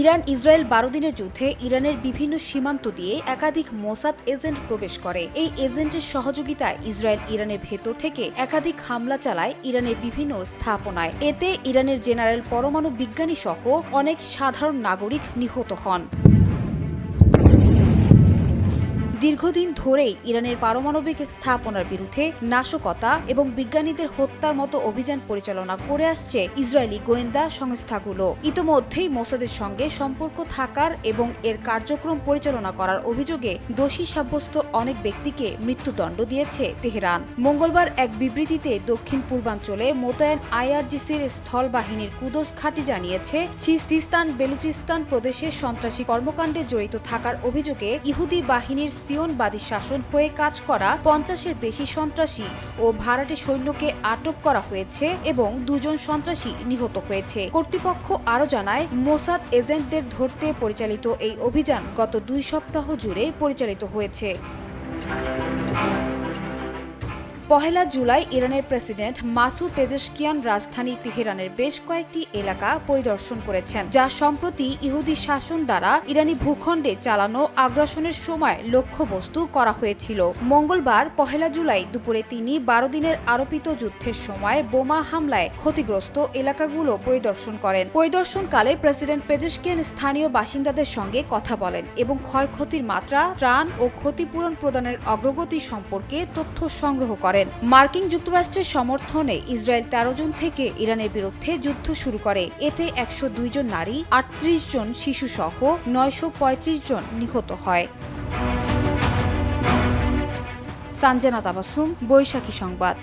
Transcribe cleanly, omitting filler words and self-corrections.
Iran Israel 12 দিনের যুদ্ধে ইরানের বিভিন্ন সীমান্ত দিয়ে একাধিক মোসাদ এজেন্ট প্রবেশ করে। এই এজেন্টের সহযোগিতায় ইসরায়েল ইরানের ভেতর থেকে একাধিক হামলা চালায় ইরানের বিভিন্ন স্থাপনায়। এতে ইরানের জেনারেল পরমাণু বিজ্ঞানী সহ অনেক সাধারণ নাগরিক নিহত হন। দীর্ঘদিন ধরেই ইরানের পারমাণবিক স্থাপনার বিরুদ্ধে নাশকতা এবং বিজ্ঞানীদের হত্যার মতো অভিযান পরিচালনা করে আসছে ইসরায়েলি গোয়েন্দা সংস্থাগুলো। ইতোমধ্যেই মোসাদের সঙ্গে সম্পর্ক থাকার এবং এর কার্যক্রম পরিচালনা করার অভিযোগে দোষী সাব্যস্ত অনেক ব্যক্তিকে মৃত্যুদণ্ড দিয়েছে তেহরান। মঙ্গলবার এক বিবৃতিতে দক্ষিণ পূর্বাঞ্চলে মোতায়েন আইআরজিসির স্থল বাহিনীর কুদস ঘাঁটি জানিয়েছে, সিস্তান বেলুচিস্তান প্রদেশে সন্ত্রাসী কর্মকাণ্ডে জড়িত থাকার অভিযোগে ইহুদি বাহিনীর সিয়নবাদী শাসন হয়ে কাজ করা 50-এর বেশি সন্ত্রাসী ও ভাড়াটে সৈন্যকে আটক করা হয়েছে এবং 2 জন সন্ত্রাসী নিহত হয়েছে। কর্তৃপক্ষ আরও জানায়, মোসাদ এজেন্টদের ধরতে পরিচালিত এই অভিযান গত 2 সপ্তাহ জুড়ে পরিচালিত হয়েছে। 1 জুলাই ইরানের প্রেসিডেন্ট মাসুদ পেজেশকিয়ান রাজধানী তেহরানের বেশ কয়েকটি এলাকা পরিদর্শন করেছেন, যা সম্প্রতি ইহুদি শাসন দ্বারা ইরানি ভূখণ্ডে চালানো আগ্রাসনের সময় লক্ষ্যবস্তু করা হয়েছিল। মঙ্গলবার 1 জুলাই দুপুরে তিনি 12 দিনের আরোপিত যুদ্ধের সময় বোমা হামলায় ক্ষতিগ্রস্ত এলাকাগুলো পরিদর্শন করেন। পরিদর্শনকালে প্রেসিডেন্ট পেজেশকিয়ান স্থানীয় বাসিন্দাদের সঙ্গে কথা বলেন এবং ক্ষয়ক্ষতির মাত্রা, ত্রাণ ও ক্ষতিপূরণ প্রদানের অগ্রগতি সম্পর্কে তথ্য সংগ্রহ করেন। মার্কিন যুক্তরাষ্ট্রের সমর্থনে ইসরায়েল 13 জুন থেকে ইরানের বিরুদ্ধে যুদ্ধ শুরু করে। এতে 102 জন নারী, 38 জন শিশু সহ 935 জন নিহত হয়। সানজানা তাবাসসুম, বৈশাখী সংবাদ।